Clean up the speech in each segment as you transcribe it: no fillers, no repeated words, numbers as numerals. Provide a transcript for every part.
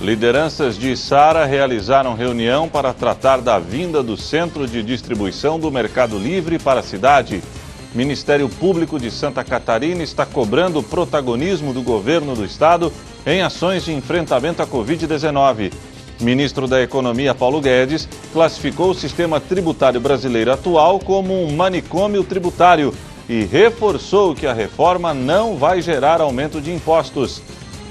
Lideranças de Içara realizaram reunião para tratar da vinda do centro de distribuição do Mercado Livre para a cidade. Ministério Público de Santa Catarina está cobrando o protagonismo do governo do estado em ações de enfrentamento à Covid-19. Ministro da Economia, Paulo Guedes, classificou o sistema tributário brasileiro atual como um manicômio tributário e reforçou que a reforma não vai gerar aumento de impostos.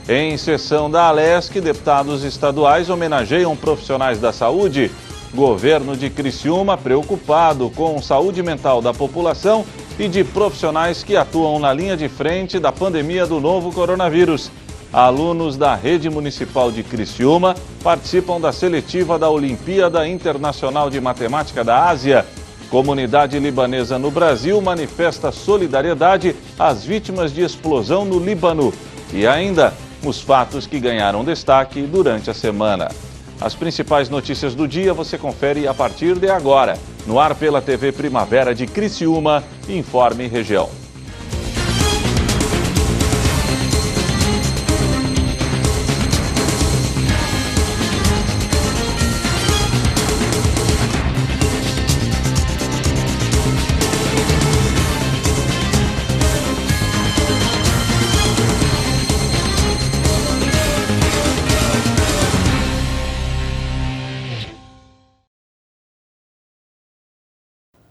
Em sessão da Alesc, deputados estaduais homenageiam profissionais da saúde. Governo de Criciúma preocupado com a saúde mental da população e de profissionais que atuam na linha de frente da pandemia do novo coronavírus. Alunos da Rede Municipal de Criciúma participam da seletiva da Olimpíada Internacional de Matemática da Ásia. Comunidade libanesa no Brasil manifesta solidariedade às vítimas de explosão no Líbano. E ainda, os fatos que ganharam destaque durante a semana. As principais notícias do dia você confere a partir de agora, no ar pela TV Primavera de Criciúma, Informe Região.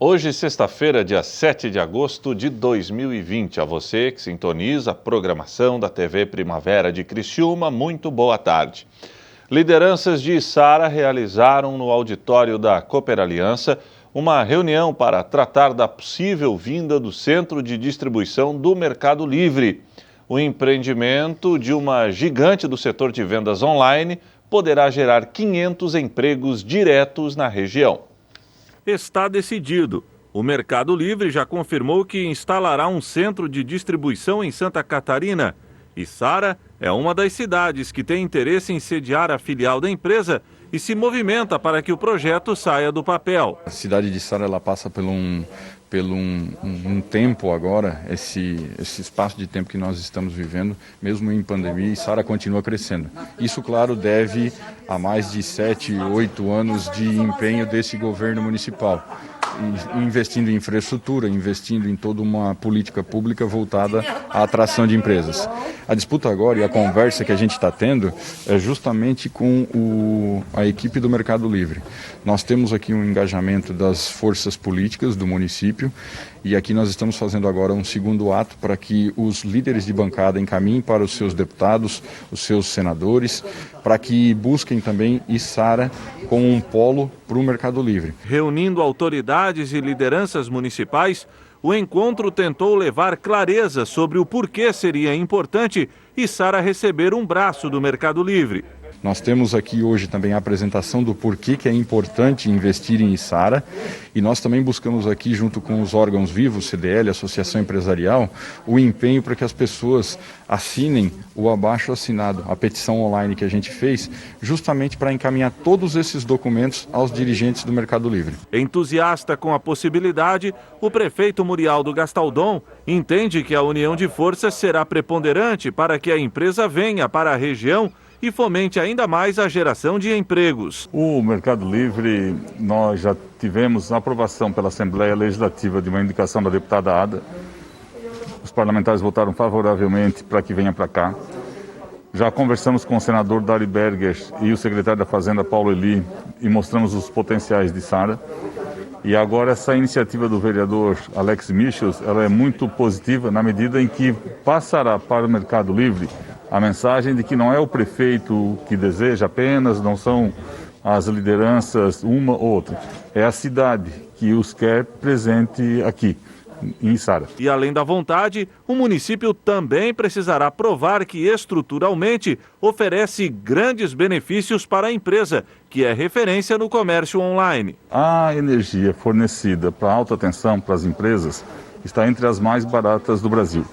Hoje, sexta-feira, dia 7 de agosto de 2020. A você que sintoniza a programação da TV Primavera de Criciúma, muito boa tarde. Lideranças de Içara realizaram no auditório da Cooper Aliança uma reunião para tratar da possível vinda do centro de distribuição do Mercado Livre. O empreendimento de uma gigante do setor de vendas online poderá gerar 500 empregos diretos na região. Está decidido. O Mercado Livre já confirmou que instalará um centro de distribuição em Santa Catarina. Içara é uma das cidades que tem interesse em sediar a filial da empresa e se movimenta para que o projeto saia do papel. A cidade de Içara ela passa por um tempo agora, esse espaço de tempo que nós estamos vivendo, mesmo em pandemia, Içara continua crescendo. Isso, claro, deve a mais de 7, 8 anos de empenho desse governo municipal, investindo em infraestrutura, investindo em toda uma política pública voltada à atração de empresas. A disputa agora e a conversa que a gente está tendo é justamente com a equipe do Mercado Livre. Nós temos aqui um engajamento das forças políticas do município e aqui nós estamos fazendo agora um segundo ato para que os líderes de bancada encaminhem para os seus deputados, os seus senadores, para que busquem também Içara como um polo para o Mercado Livre. Reunindo autoridades e lideranças municipais, o encontro tentou levar clareza sobre o porquê seria importante Içara receber um braço do Mercado Livre. Nós temos aqui hoje também a apresentação do porquê que é importante investir em Içara e nós também buscamos aqui, junto com os órgãos vivos, CDL, Associação Empresarial, o empenho para que as pessoas assinem o abaixo-assinado, a petição online que a gente fez, justamente para encaminhar todos esses documentos aos dirigentes do Mercado Livre. Entusiasta com a possibilidade, o prefeito Murialdo Gastaldon entende que a união de forças será preponderante para que a empresa venha para a região e fomente ainda mais a geração de empregos. O Mercado Livre, nós já tivemos a aprovação pela Assembleia Legislativa de uma indicação da deputada Ada. Os parlamentares votaram favoravelmente para que venha para cá. Já conversamos com o senador Dari Berger e o secretário da Fazenda, Paulo Eli, e mostramos os potenciais de Içara. E agora essa iniciativa do vereador Alex Michels, ela é muito positiva na medida em que passará para o Mercado Livre a mensagem de que não é o prefeito que deseja apenas, não são as lideranças uma ou outra, é a cidade que os quer presente aqui em Içara. E além da vontade, o município também precisará provar que estruturalmente oferece grandes benefícios para a empresa, que é referência no comércio online. A energia fornecida para alta tensão para as empresas está entre as mais baratas do Brasil.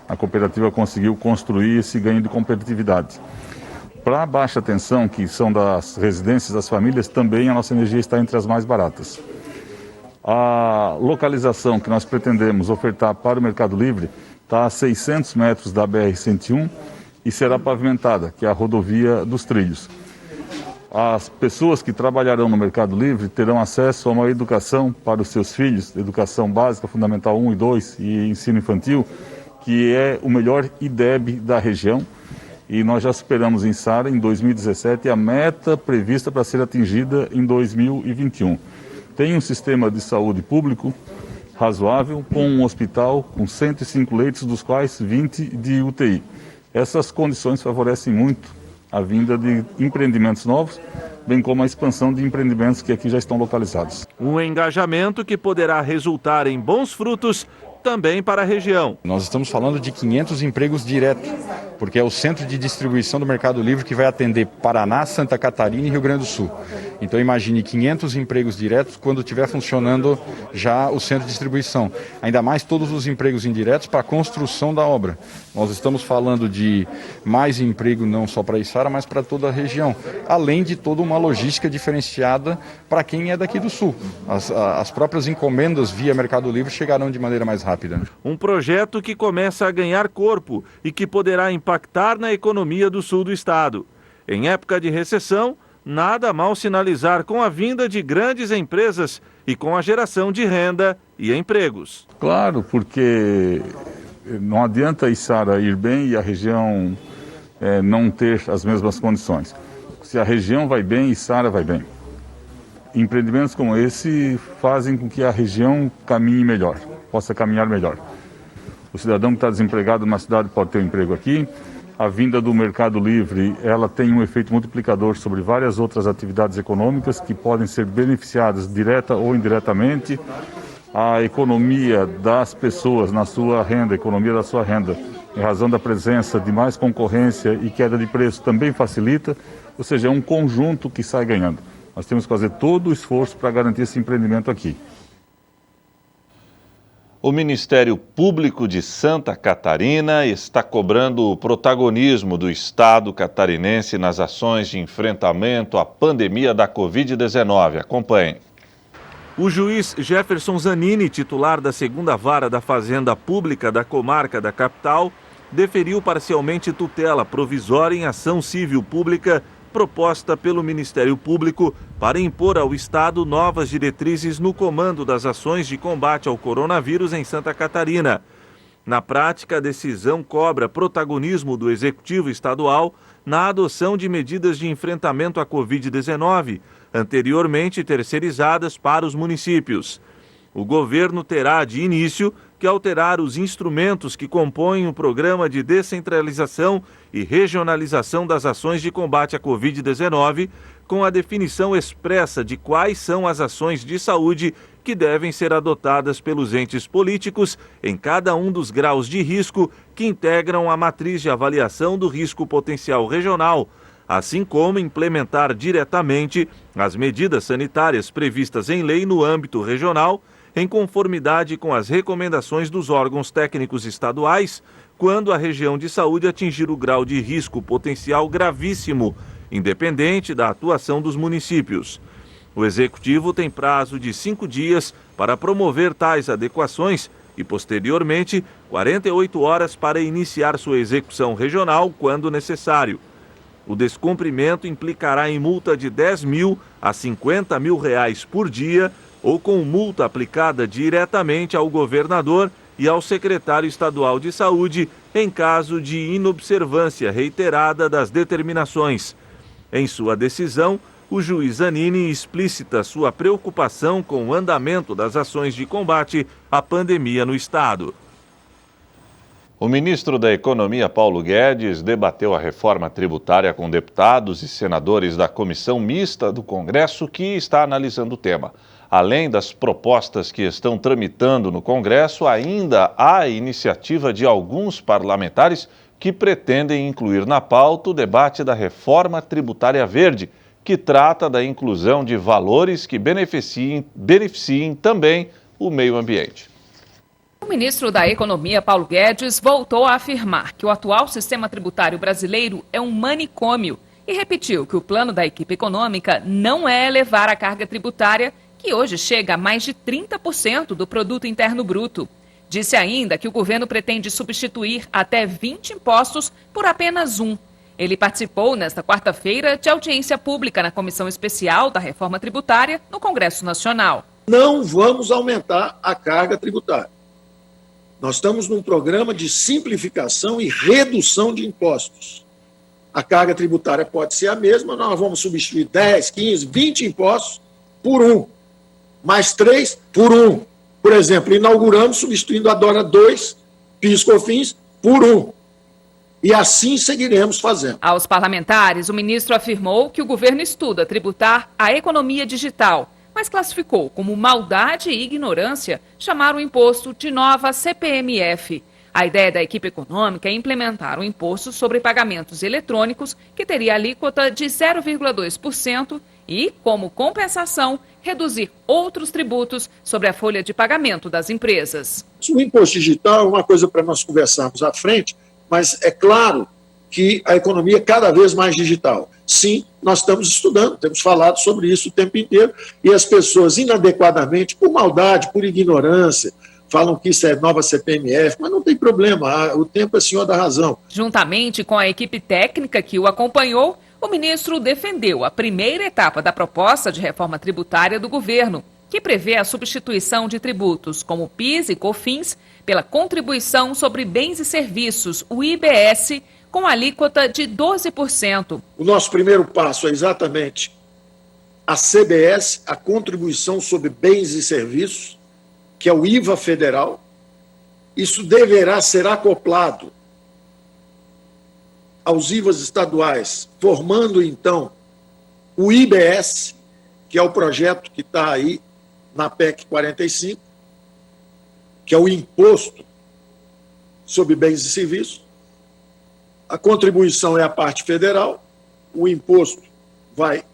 A cooperativa conseguiu construir esse ganho de competitividade. Para a baixa tensão, que são das residências, das famílias, também a nossa energia está entre as mais baratas. A localização que nós pretendemos ofertar para o Mercado Livre está a 600 metros da BR-101 e será pavimentada, que é a rodovia dos trilhos. As pessoas que trabalharão no Mercado Livre terão acesso a uma educação para os seus filhos, educação básica, fundamental 1 e 2 e ensino infantil, que é o melhor IDEB da região. E nós já superamos em Sara, em 2017, a meta prevista para ser atingida em 2021. Tem um sistema de saúde público razoável, com um hospital com 105 leitos, dos quais 20 de UTI. Essas condições favorecem muito a vinda de empreendimentos novos, bem como a expansão de empreendimentos que aqui já estão localizados. Um engajamento que poderá resultar em bons frutos também para a região. Nós estamos falando de 500 empregos diretos, porque é o centro de distribuição do Mercado Livre que vai atender Paraná, Santa Catarina e Rio Grande do Sul. Então imagine 500 empregos diretos quando estiver funcionando já o centro de distribuição. Ainda mais todos os empregos indiretos para a construção da obra. Nós estamos falando de mais emprego não só para Içara, mas para toda a região. Além de toda uma logística diferenciada para quem é daqui do Sul. As próprias encomendas via Mercado Livre chegarão de maneira mais rápida. Um projeto que começa a ganhar corpo e que poderá impactar na economia do sul do estado. Em época de recessão, nada mal sinalizar com a vinda de grandes empresas e com a geração de renda e empregos. Claro, porque não adianta Içara ir bem e a região não ter as mesmas condições. Se a região vai bem, Içara vai bem. Empreendimentos como esse fazem com que a região caminhe melhor, possa caminhar melhor. O cidadão que está desempregado numa cidade pode ter um emprego aqui. A vinda do Mercado Livre, ela tem um efeito multiplicador sobre várias outras atividades econômicas que podem ser beneficiadas direta ou indiretamente. A economia das pessoas na sua renda, a economia da sua renda, em razão da presença de mais concorrência e queda de preço, também facilita. Ou seja, é um conjunto que sai ganhando. Nós temos que fazer todo o esforço para garantir esse empreendimento aqui. O Ministério Público de Santa Catarina está cobrando o protagonismo do Estado catarinense nas ações de enfrentamento à pandemia da Covid-19. Acompanhe. O juiz Jefferson Zanini, titular da 2ª Vara da Fazenda Pública da Comarca da Capital, deferiu parcialmente tutela provisória em ação civil pública proposta pelo Ministério Público para impor ao Estado novas diretrizes no comando das ações de combate ao coronavírus em Santa Catarina. Na prática, a decisão cobra protagonismo do Executivo Estadual na adoção de medidas de enfrentamento à Covid-19, anteriormente terceirizadas para os municípios. O governo terá, de início, que alterar os instrumentos que compõem o Programa de Descentralização e Regionalização das Ações de Combate à Covid-19, com a definição expressa de quais são as ações de saúde que devem ser adotadas pelos entes políticos em cada um dos graus de risco que integram a matriz de avaliação do risco potencial regional, assim como implementar diretamente as medidas sanitárias previstas em lei no âmbito regional, em conformidade com as recomendações dos órgãos técnicos estaduais, quando a região de saúde atingir o grau de risco potencial gravíssimo, independente da atuação dos municípios. O Executivo tem prazo de 5 dias para promover tais adequações e, posteriormente, 48 horas para iniciar sua execução regional, quando necessário. O descumprimento implicará em multa de R$10.000 a R$50.000 por dia, ou com multa aplicada diretamente ao governador e ao secretário estadual de saúde em caso de inobservância reiterada das determinações. Em sua decisão, o juiz Zanini explicita sua preocupação com o andamento das ações de combate à pandemia no estado. O ministro da Economia, Paulo Guedes, debateu a reforma tributária com deputados e senadores da Comissão Mista do Congresso, que está analisando o tema. Além das propostas que estão tramitando no Congresso, ainda há a iniciativa de alguns parlamentares que pretendem incluir na pauta o debate da reforma tributária verde, que trata da inclusão de valores que beneficiem também o meio ambiente. O ministro da Economia, Paulo Guedes, voltou a afirmar que o atual sistema tributário brasileiro é um manicômio e repetiu que o plano da equipe econômica não é elevar a carga tributária, que hoje chega a mais de 30% do produto interno bruto. Disse ainda que o governo pretende substituir até 20 impostos por apenas um Ele participou nesta quarta-feira de audiência pública na Comissão Especial da Reforma Tributária no Congresso Nacional. Não vamos aumentar a carga tributária. Nós estamos num programa de simplificação e redução de impostos. A carga tributária pode ser a mesma, nós vamos substituir 10, 15, 20 impostos por um, mais 3 por um. Por exemplo, inauguramos substituindo a DORA 2, PIS/COFINS, por um. E assim seguiremos fazendo. Aos parlamentares, o ministro afirmou que o governo estuda tributar a economia digital, mas classificou como maldade e ignorância chamar o imposto de nova CPMF. A ideia da equipe econômica é implementar um imposto sobre pagamentos eletrônicos que teria alíquota de 0,2% e, como compensação, reduzir outros tributos sobre a folha de pagamento das empresas. O imposto digital é uma coisa para nós conversarmos à frente, mas é claro que a economia é cada vez mais digital. Sim, nós estamos estudando, temos falado sobre isso o tempo inteiro, e as pessoas inadequadamente, por maldade, por ignorância, falam que isso é nova CPMF, mas não tem problema, o tempo é senhor da razão. Juntamente com a equipe técnica que o acompanhou, o ministro defendeu a primeira etapa da proposta de reforma tributária do governo, que prevê a substituição de tributos como PIS e COFINS pela contribuição sobre bens e serviços, o IBS, com alíquota de 12%. O nosso primeiro passo é exatamente a CBS, a contribuição sobre bens e serviços, que é o IVA federal. Isso deverá ser acoplado aos IVAs estaduais, formando, então, o IBS, que é o projeto que está aí na PEC 45, que é o imposto sobre bens e serviços. A contribuição é a parte federal, o imposto vai,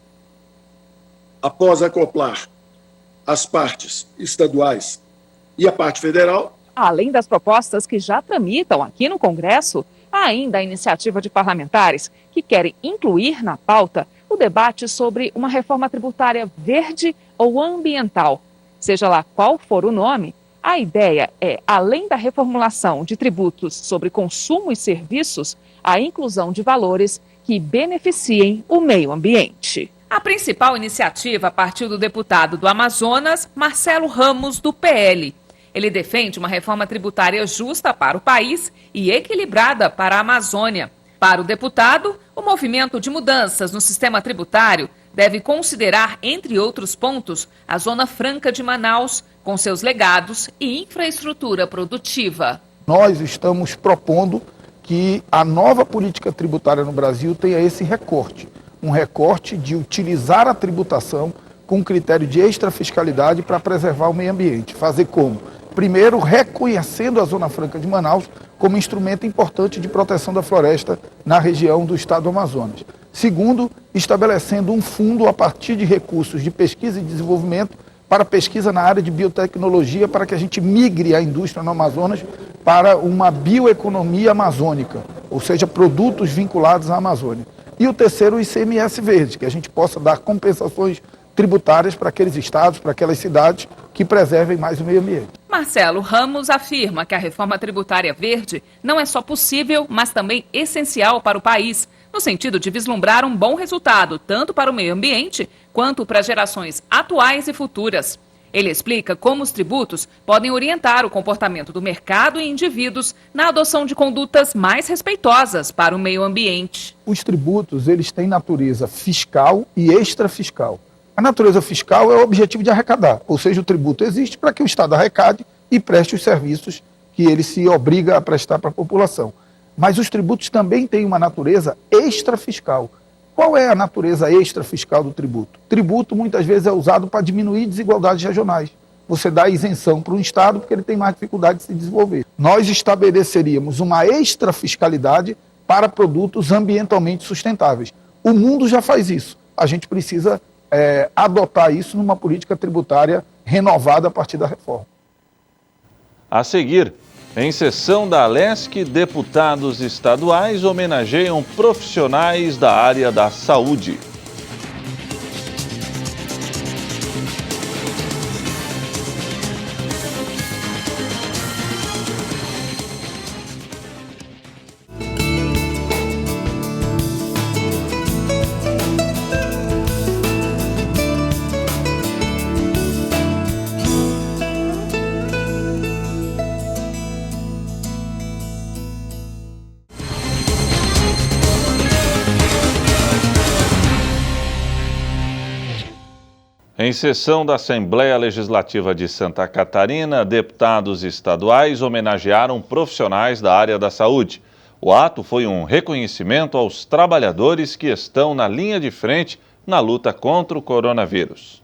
após acoplar as partes estaduais e a parte federal. Além das propostas que já tramitam aqui no Congresso, há ainda a iniciativa de parlamentares que querem incluir na pauta o debate sobre uma reforma tributária verde ou ambiental. Seja lá qual for o nome, a ideia é, além da reformulação de tributos sobre consumo e serviços, a inclusão de valores que beneficiem o meio ambiente. A principal iniciativa partiu do deputado do Amazonas, Marcelo Ramos, do PL. Ele defende uma reforma tributária justa para o país e equilibrada para a Amazônia. Para o deputado, o movimento de mudanças no sistema tributário deve considerar, entre outros pontos, a Zona Franca de Manaus, com seus legados e infraestrutura produtiva. Nós estamos propondo que a nova política tributária no Brasil tenha esse recorte. Um recorte de utilizar a tributação com critério de extrafiscalidade para preservar o meio ambiente. Fazer como? Primeiro, reconhecendo a Zona Franca de Manaus como instrumento importante de proteção da floresta na região do estado do Amazonas. Segundo, estabelecendo um fundo a partir de recursos de pesquisa e desenvolvimento para pesquisa na área de biotecnologia, para que a gente migre a indústria no Amazonas para uma bioeconomia amazônica, ou seja, produtos vinculados à Amazônia. E o terceiro, o ICMS verde, que a gente possa dar compensações tributárias para aqueles estados, para aquelas cidades que preservem mais o meio ambiente. Marcelo Ramos afirma que a reforma tributária verde não é só possível, mas também essencial para o país, no sentido de vislumbrar um bom resultado, tanto para o meio ambiente, quanto para gerações atuais e futuras. Ele explica como os tributos podem orientar o comportamento do mercado e indivíduos na adoção de condutas mais respeitosas para o meio ambiente. Os tributos, eles têm natureza fiscal e extrafiscal. A natureza fiscal é o objetivo de arrecadar, ou seja, o tributo existe para que o Estado arrecade e preste os serviços que ele se obriga a prestar para a população. Mas os tributos também têm uma natureza extrafiscal. Qual é a natureza extrafiscal do tributo? Tributo muitas vezes é usado para diminuir desigualdades regionais. Você dá isenção para um Estado porque ele tem mais dificuldade de se desenvolver. Nós estabeleceríamos uma extrafiscalidade para produtos ambientalmente sustentáveis. O mundo já faz isso. A gente precisa adotar isso numa política tributária renovada a partir da reforma. A seguir, em sessão da Alesc, deputados estaduais homenageiam profissionais da área da saúde. Em sessão da Assembleia Legislativa de Santa Catarina, deputados estaduais homenagearam profissionais da área da saúde. O ato foi um reconhecimento aos trabalhadores que estão na linha de frente na luta contra o coronavírus.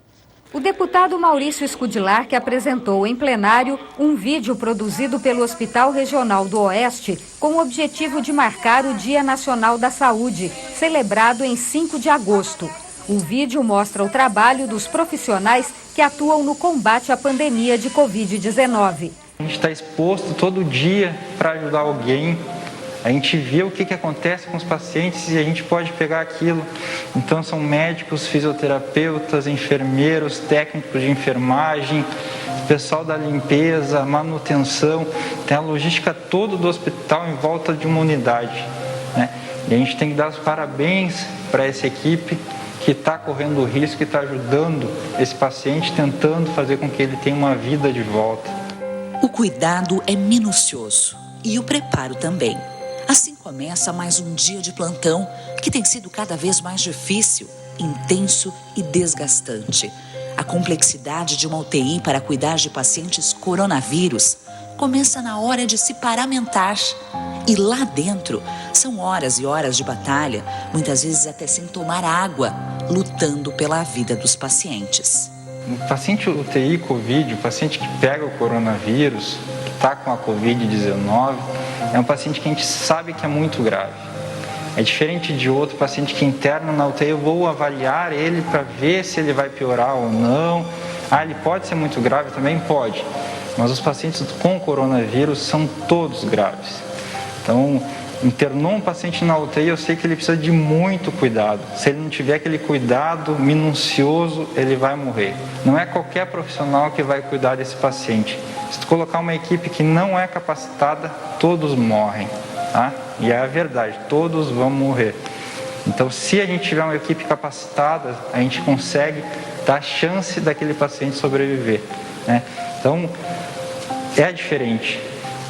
O deputado Maurício Scudilar, que apresentou em plenário um vídeo produzido pelo Hospital Regional do Oeste com o objetivo de marcar o Dia Nacional da Saúde, celebrado em 5 de agosto. O vídeo mostra o trabalho dos profissionais que atuam no combate à pandemia de Covid-19. A gente está exposto todo dia para ajudar alguém. A gente vê o que acontece com os pacientes e a gente pode pegar aquilo. Então são médicos, fisioterapeutas, enfermeiros, técnicos de enfermagem, pessoal da limpeza, manutenção, tem a logística toda do hospital em volta de uma unidade, né? E a gente tem que dar os parabéns para essa equipe que está correndo o risco e está ajudando esse paciente, tentando fazer com que ele tenha uma vida de volta. O cuidado é minucioso e o preparo também. Assim começa mais um dia de plantão que tem sido cada vez mais difícil, intenso e desgastante. A complexidade de uma UTI para cuidar de pacientes coronavírus começa na hora de se paramentar. E lá dentro são horas e horas de batalha, muitas vezes até sem tomar água, lutando pela vida dos pacientes. O paciente UTI Covid, o paciente que pega o coronavírus, que está com a Covid-19, é um paciente que a gente sabe que é muito grave. É diferente de outro paciente que interna na UTI, eu vou avaliar ele para ver se ele vai piorar ou não. Ele pode ser muito grave? Também pode. Mas os pacientes com coronavírus são todos graves. Então, internou um paciente na UTI, eu sei que ele precisa de muito cuidado. Se ele não tiver aquele cuidado minucioso, ele vai morrer. Não é qualquer profissional que vai cuidar desse paciente. Se tu colocar uma equipe que não é capacitada, todos morrem, tá? E é a verdade, todos vão morrer. Então, se a gente tiver uma equipe capacitada, a gente consegue dar chance daquele paciente sobreviver, né? Então, é diferente.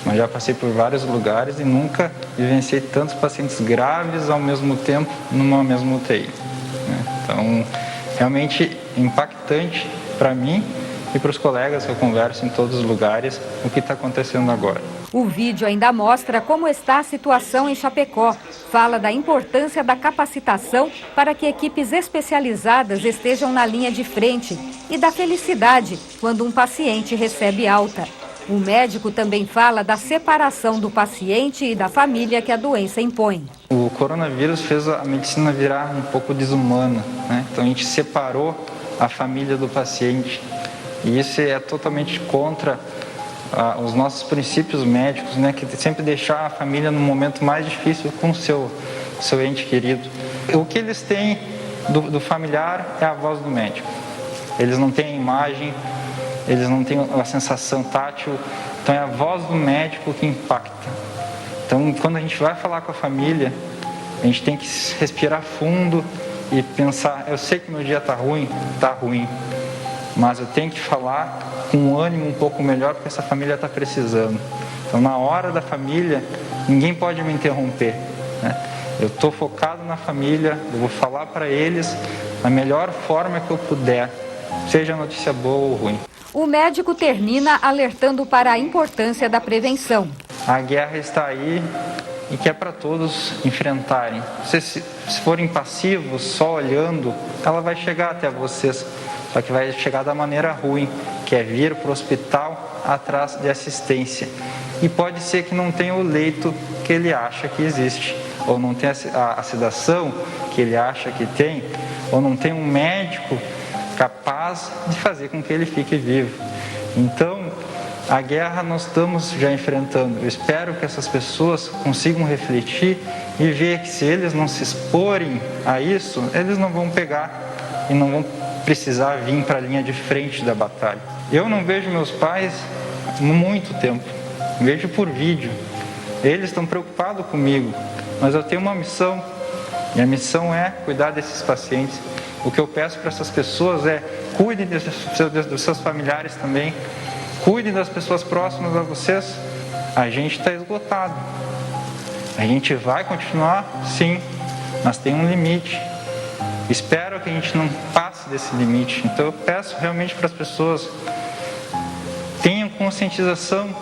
Mas já passei por vários lugares e nunca vivenciei tantos pacientes graves ao mesmo tempo numa mesma UTI, né? Então, realmente impactante para mim e para os colegas que eu converso em todos os lugares o que está acontecendo agora. O vídeo ainda mostra como está a situação em Chapecó. Fala da importância da capacitação para que equipes especializadas estejam na linha de frente e da felicidade quando um paciente recebe alta. O médico também fala da separação do paciente e da família que a doença impõe. O coronavírus fez a medicina virar um pouco desumana, né? Então a gente separou a família do paciente e isso é totalmente contra os nossos princípios médicos, né? Que sempre deixar a família no momento mais difícil com o seu ente querido. O que eles têm do familiar é a voz do médico. Eles não têm a imagem, eles não têm a sensação tátil, então é a voz do médico que impacta. Então, quando a gente vai falar com a família, a gente tem que respirar fundo e pensar, eu sei que meu dia está ruim, mas eu tenho que falar com um ânimo um pouco melhor porque essa família está precisando. Então, na hora da família, ninguém pode me interromper, né? Eu estou focado na família, eu vou falar para eles da melhor forma que eu puder, seja notícia boa ou ruim. O médico termina alertando para a importância da prevenção. A guerra está aí e que é para todos enfrentarem. Se forem passivos, só olhando, ela vai chegar até vocês. Só que vai chegar da maneira ruim, que é vir para o hospital atrás de assistência. E pode ser que não tenha o leito que ele acha que existe, ou não tenha a sedação que ele acha que tem, ou não tem um médico capaz de fazer com que ele fique vivo. Então, a guerra nós estamos já enfrentando. Eu espero que essas pessoas consigam refletir e ver que se eles não se exporem a isso, eles não vão pegar e não vão precisar vir para a linha de frente da batalha. Eu não vejo meus pais há muito tempo, vejo por vídeo. Eles estão preocupados comigo, mas eu tenho uma missão, e a missão é cuidar desses pacientes. O que eu peço para essas pessoas é cuidem dos seus familiares também, cuidem das pessoas próximas a vocês. A gente está esgotado. A gente vai continuar, sim, mas tem um limite. Espero que a gente não passe desse limite. Então eu peço realmente para as pessoas tenham conscientização,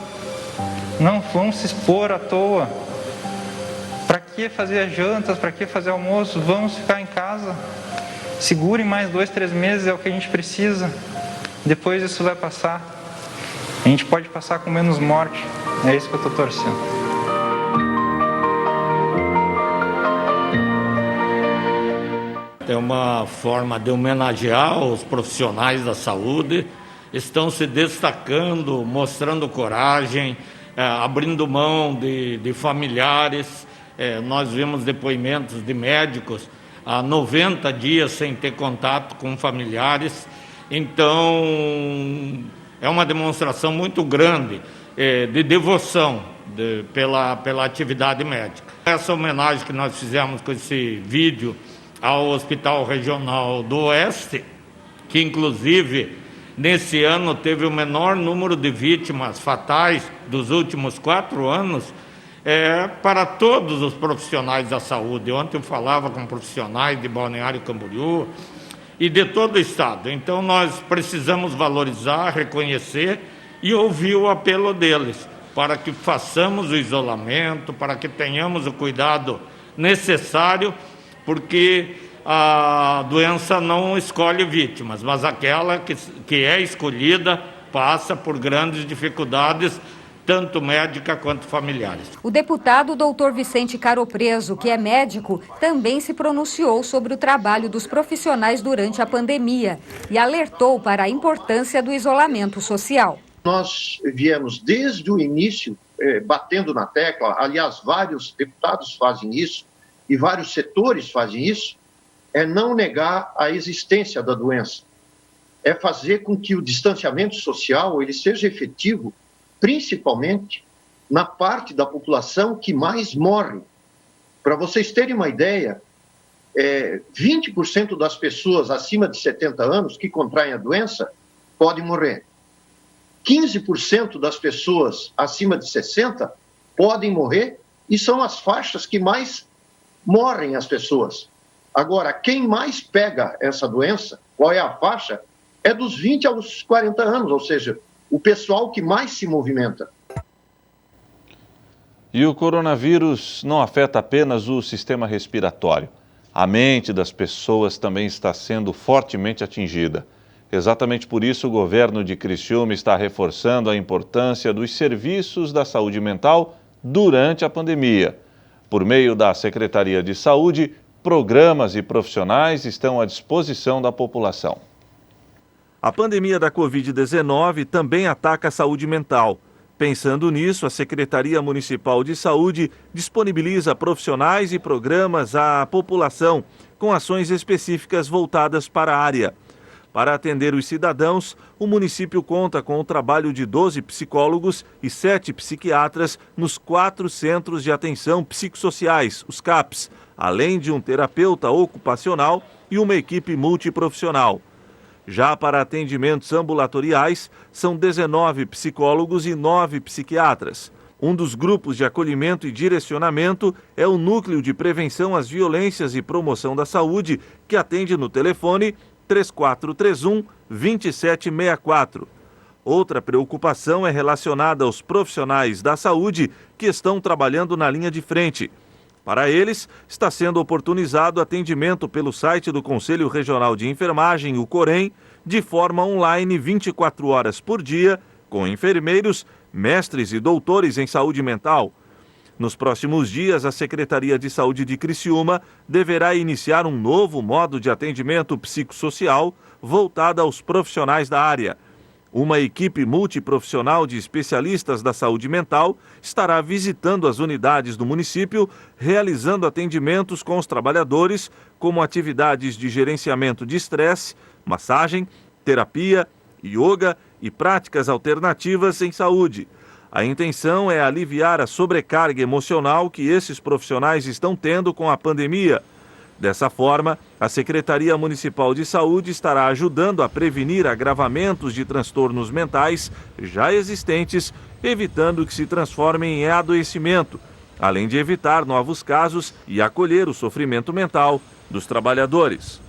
não vão se expor à toa. Para que fazer as jantas, para que fazer almoço? Vamos ficar em casa. Segurem mais 2, 3 meses, é o que a gente precisa. Depois isso vai passar. A gente pode passar com menos morte. É isso que eu estou torcendo. É uma forma de homenagear os profissionais da saúde. Estão se destacando, mostrando coragem, abrindo mão de familiares. Nós vimos depoimentos de médicos há 90 dias sem ter contato com familiares. Então, é uma demonstração muito grande de devoção pela atividade médica. Essa homenagem que nós fizemos com esse vídeo ao Hospital Regional do Oeste, que inclusive nesse ano teve o menor número de vítimas fatais dos últimos 4 anos, para todos os profissionais da saúde. Ontem eu falava com profissionais de Balneário Camboriú e de todo o estado. Então nós precisamos valorizar, reconhecer e ouvir o apelo deles, para que façamos o isolamento, para que tenhamos o cuidado necessário, porque a doença não escolhe vítimas, mas aquela que é escolhida passa por grandes dificuldades, tanto médica quanto familiares. O deputado Dr. Vicente Caropreso, que é médico, também se pronunciou sobre o trabalho dos profissionais durante a pandemia e alertou para a importância do isolamento social. Nós viemos desde o início batendo na tecla, aliás, vários deputados fazem isso e vários setores fazem isso, é não negar a existência da doença, é fazer com que o distanciamento social ele seja efetivo, principalmente na parte da população que mais morre. Para vocês terem uma ideia, 20% das pessoas acima de 70 anos que contraem a doença podem morrer. 15% das pessoas acima de 60 podem morrer e são as faixas que mais morrem as pessoas. Agora, quem mais pega essa doença, qual é a faixa? É dos 20 aos 40 anos, ou seja, o pessoal que mais se movimenta. E o coronavírus não afeta apenas o sistema respiratório. A mente das pessoas também está sendo fortemente atingida. Exatamente por isso, o governo de Criciúma está reforçando a importância dos serviços da saúde mental durante a pandemia. Por meio da Secretaria de Saúde, programas e profissionais estão à disposição da população. A pandemia da Covid-19 também ataca a saúde mental. Pensando nisso, a Secretaria Municipal de Saúde disponibiliza profissionais e programas à população, com ações específicas voltadas para a área. Para atender os cidadãos, o município conta com o trabalho de 12 psicólogos e 7 psiquiatras nos 4 centros de atenção psicossociais, os CAPs, além de um terapeuta ocupacional e uma equipe multiprofissional. Já para atendimentos ambulatoriais, são 19 psicólogos e 9 psiquiatras. Um dos grupos de acolhimento e direcionamento é o Núcleo de Prevenção às Violências e Promoção da Saúde, que atende no telefone 3431-2764. Outra preocupação é relacionada aos profissionais da saúde que estão trabalhando na linha de frente. Para eles, está sendo oportunizado atendimento pelo site do Conselho Regional de Enfermagem, o COREN, de forma online 24 horas por dia, com enfermeiros, mestres e doutores em saúde mental. Nos próximos dias, a Secretaria de Saúde de Criciúma deverá iniciar um novo modo de atendimento psicossocial voltado aos profissionais da área. Uma equipe multiprofissional de especialistas da saúde mental estará visitando as unidades do município, realizando atendimentos com os trabalhadores, como atividades de gerenciamento de estresse, massagem, terapia, yoga e práticas alternativas em saúde. A intenção é aliviar a sobrecarga emocional que esses profissionais estão tendo com a pandemia. Dessa forma, a Secretaria Municipal de Saúde estará ajudando a prevenir agravamentos de transtornos mentais já existentes, evitando que se transformem em adoecimento, além de evitar novos casos e acolher o sofrimento mental dos trabalhadores.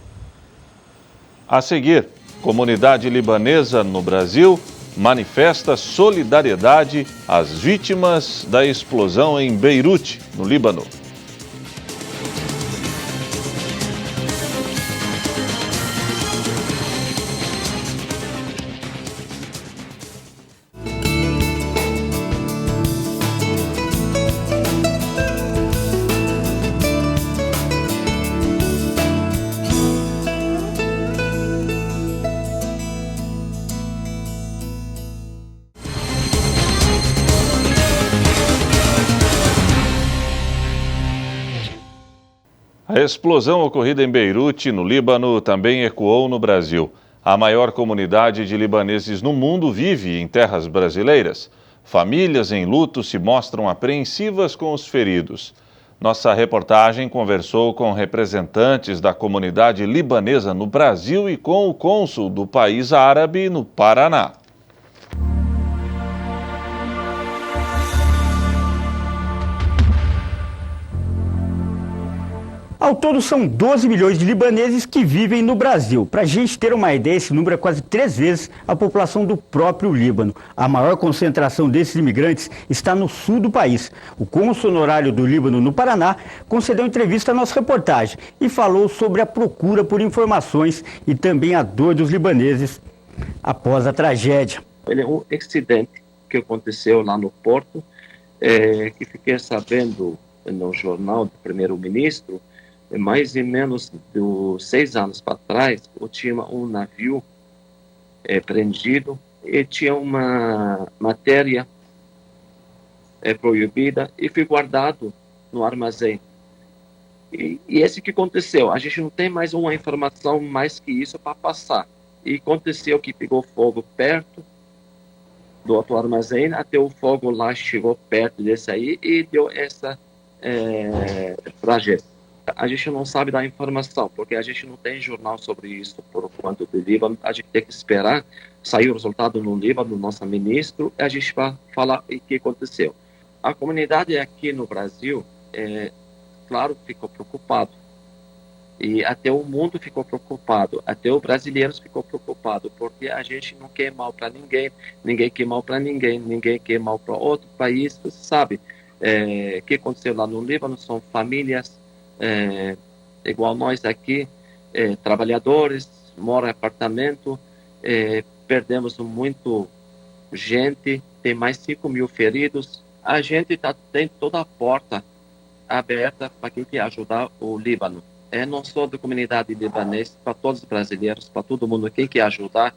A seguir, comunidade libanesa no Brasil manifesta solidariedade às vítimas da explosão em Beirute, no Líbano. A explosão ocorrida em Beirute, no Líbano, também ecoou no Brasil. A maior comunidade de libaneses no mundo vive em terras brasileiras. Famílias em luto se mostram apreensivas com os feridos. Nossa reportagem conversou com representantes da comunidade libanesa no Brasil e com o cônsul do país árabe no Paraná. Ao todo, são 12 milhões de libaneses que vivem no Brasil. Para a gente ter uma ideia, esse número é quase 3 vezes a população do próprio Líbano. A maior concentração desses imigrantes está no sul do país. O cônsul honorário do Líbano no Paraná concedeu entrevista à nossa reportagem e falou sobre a procura por informações e também a dor dos libaneses após a tragédia. Ele é um acidente que aconteceu lá no porto, que fiquei sabendo no jornal do primeiro-ministro. Mais ou menos de 6 anos para trás, eu tinha um navio prendido e tinha uma matéria proibida e foi guardado no armazém. E esse que aconteceu, a gente não tem mais uma informação mais que isso para passar. E aconteceu que pegou fogo perto do outro armazém, até o fogo lá chegou perto desse aí e deu essa tragédia. A gente não sabe da informação, porque a gente não tem jornal sobre isso por quanto do Líbano. A gente tem que esperar sair o resultado no Líbano, do nosso ministro, e a gente vai falar o que aconteceu. A comunidade aqui no Brasil, claro, ficou preocupado. E até o mundo ficou preocupado, até os brasileiros ficou preocupado, porque a gente não quer mal para ninguém, ninguém quer mal para ninguém, ninguém quer mal para outro país, você sabe. O que aconteceu lá no Líbano são famílias igual nós aqui, trabalhadores, moram em apartamento, perdemos muito gente, tem mais 5 mil feridos. A gente tem toda a porta aberta para quem quer ajudar o Líbano. Não só da comunidade libanesa, para todos os brasileiros, para todo mundo, quem quer ajudar,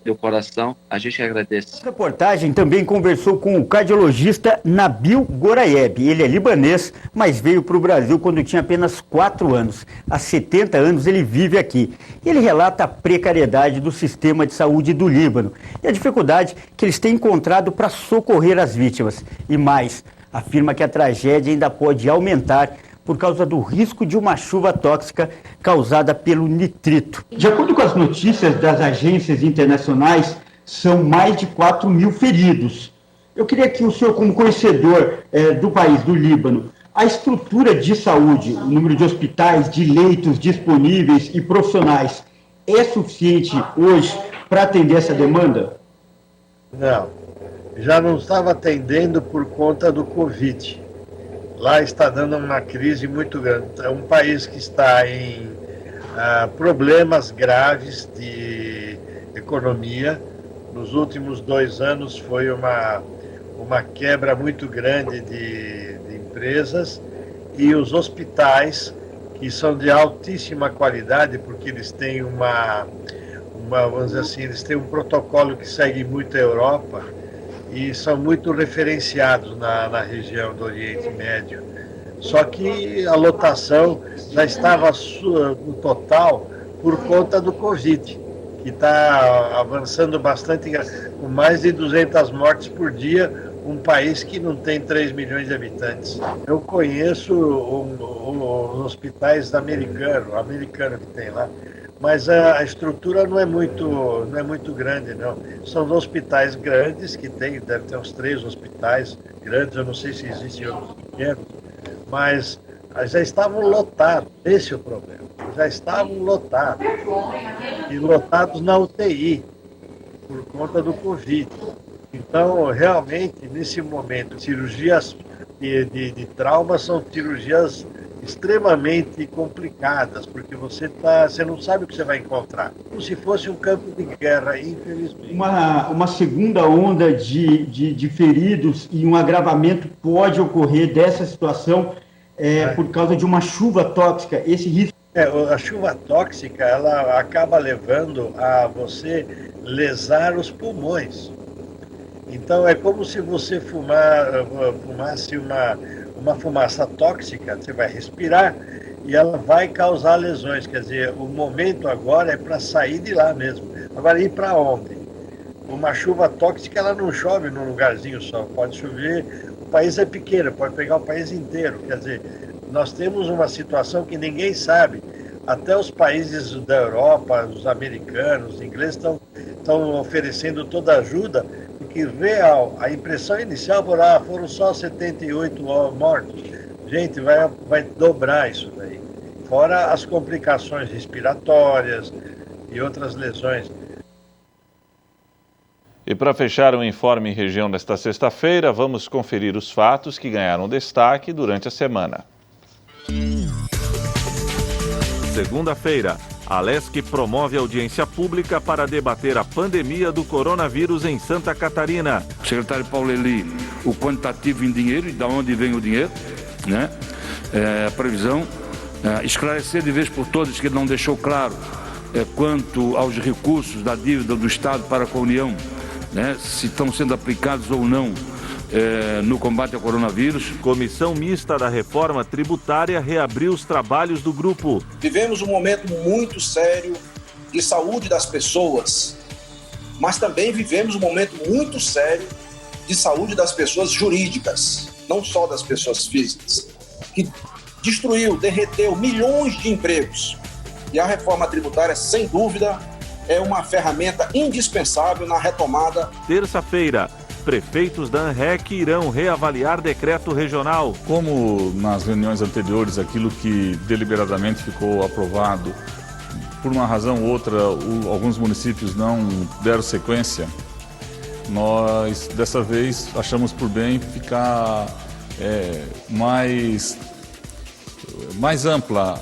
do coração, a gente agradece. A reportagem também conversou com o cardiologista Nabil Gorayeb. Ele é libanês, mas veio para o Brasil quando tinha apenas 4 anos. Há 70 anos ele vive aqui. Ele relata a precariedade do sistema de saúde do Líbano e a dificuldade que eles têm encontrado para socorrer as vítimas. E mais, afirma que a tragédia ainda pode aumentar por causa do risco de uma chuva tóxica causada pelo nitrito. De acordo com as notícias das agências internacionais, são mais de 4 mil feridos. Eu queria que o senhor, como conhecedor do país, do Líbano, a estrutura de saúde, o número de hospitais, de leitos disponíveis e profissionais, é suficiente hoje para atender essa demanda? Não, já não estava atendendo por conta do Covid. Lá está dando uma crise muito grande. É um país que está em problemas graves de economia. Nos últimos 2 anos foi uma quebra muito grande de empresas, e os hospitais, que são de altíssima qualidade, porque eles têm vamos dizer assim, eles têm um protocolo que segue muito a Europa, e são muito referenciados na região do Oriente Médio. Só que a lotação já estava no total por conta do Covid, que está avançando bastante, com mais de 200 mortes por dia, um país que não tem 3 milhões de habitantes. Eu conheço os hospitais americano que tem lá, mas a estrutura não é muito grande, não. São hospitais grandes que tem, deve ter uns 3 hospitais grandes, eu não sei se existem outros pequenos, mas já estavam lotados, esse é o problema. Já estavam lotados. E lotados na UTI, por conta do Covid. Então, realmente, nesse momento, cirurgias de trauma são cirurgias extremamente complicadas, porque você não sabe o que você vai encontrar. Como se fosse um campo de guerra, infelizmente. Uma segunda onda de feridos e um agravamento pode ocorrer dessa situação por causa de uma chuva tóxica. Esse risco... A chuva tóxica, ela acaba levando a você lesar os pulmões. Então, é como se você fumasse uma fumaça tóxica, você vai respirar e ela vai causar lesões. Quer dizer, o momento agora é para sair de lá mesmo. Agora, ir para onde? Uma chuva tóxica, ela não chove num lugarzinho só, pode chover, o país é pequeno, pode pegar o país inteiro. Quer dizer, nós temos uma situação que ninguém sabe. Até os países da Europa, os americanos, os ingleses estão oferecendo toda a ajuda, porque real, a impressão inicial foram só 78 mortos. Gente, vai dobrar isso daí. Fora as complicações respiratórias e outras lesões. E para fechar o Informe em Região desta sexta-feira, vamos conferir os fatos que ganharam destaque durante a semana. Segunda-feira, a Alesc promove audiência pública para debater a pandemia do coronavírus em Santa Catarina. Secretário Paulo Eli, o quantitativo em dinheiro e de onde vem o dinheiro, né? A previsão, esclarecer de vez por todas que ele não deixou claro quanto aos recursos da dívida do Estado para com a União, né? Se estão sendo aplicados ou não no combate ao coronavírus. Comissão Mista da Reforma Tributária reabriu os trabalhos do grupo. Vivemos um momento muito sério de saúde das pessoas, mas também vivemos um momento muito sério de saúde das pessoas jurídicas, não só das pessoas físicas, que destruiu, derreteu milhões de empregos. E a reforma tributária, sem dúvida, é uma ferramenta indispensável na retomada. Terça-feira, prefeitos da ANREC irão reavaliar decreto regional. Como nas reuniões anteriores, aquilo que deliberadamente ficou aprovado, por uma razão ou outra, alguns municípios não deram sequência, nós, dessa vez, achamos por bem ficar mais ampla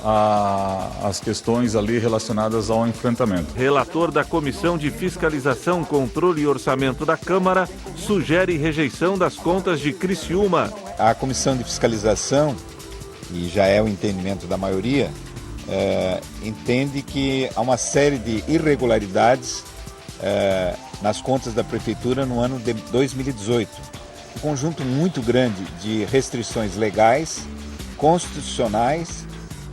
as questões ali relacionadas ao enfrentamento. Relator da Comissão de Fiscalização, Controle e Orçamento da Câmara sugere rejeição das contas de Criciúma. A Comissão de Fiscalização, e já é o entendimento da maioria, entende que há uma série de irregularidades nas contas da Prefeitura no ano de 2018. Um conjunto muito grande de restrições legais, constitucionais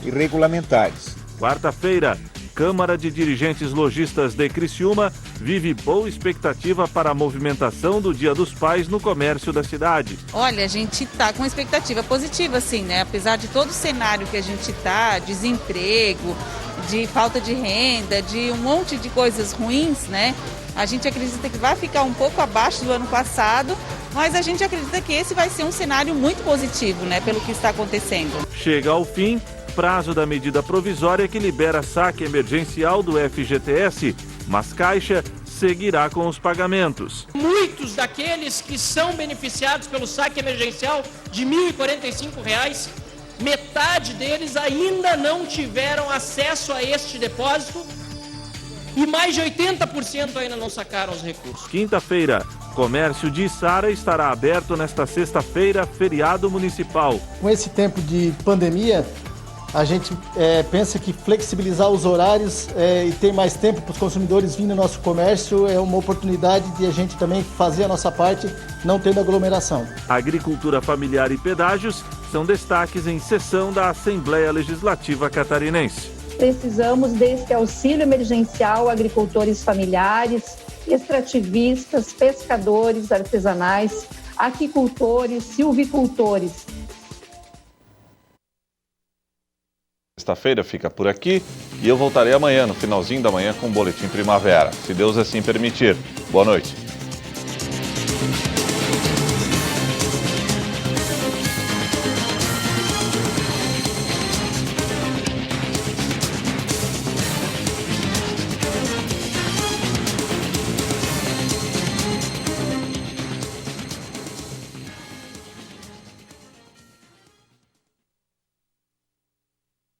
e regulamentares. Quarta-feira, Câmara de Dirigentes Lojistas de Criciúma vive boa expectativa para a movimentação do Dia dos Pais no comércio da cidade. Olha, a gente está com uma expectativa positiva, sim, né? Apesar de todo o cenário que a gente está, desemprego, de falta de renda, de um monte de coisas ruins, né? A gente acredita que vai ficar um pouco abaixo do ano passado, mas a gente acredita que esse vai ser um cenário muito positivo, né, pelo que está acontecendo. Chega ao fim prazo da medida provisória que libera saque emergencial do FGTS, mas Caixa seguirá com os pagamentos. Muitos daqueles que são beneficiados pelo saque emergencial de R$ 1.045, metade deles ainda não tiveram acesso a este depósito e mais de 80% ainda não sacaram os recursos. Quinta-feira, comércio de Içara estará aberto nesta sexta-feira, feriado municipal. Com esse tempo de pandemia, a gente pensa que flexibilizar os horários e ter mais tempo para os consumidores virem no nosso comércio é uma oportunidade de a gente também fazer a nossa parte, não tendo aglomeração. Agricultura familiar e pedágios são destaques em sessão da Assembleia Legislativa Catarinense. Precisamos desse auxílio emergencial a agricultores familiares, extrativistas, pescadores artesanais, aquicultores, silvicultores. Sexta-feira fica por aqui e eu voltarei amanhã, no finalzinho da manhã, com o Boletim Primavera, se Deus assim permitir. Boa noite.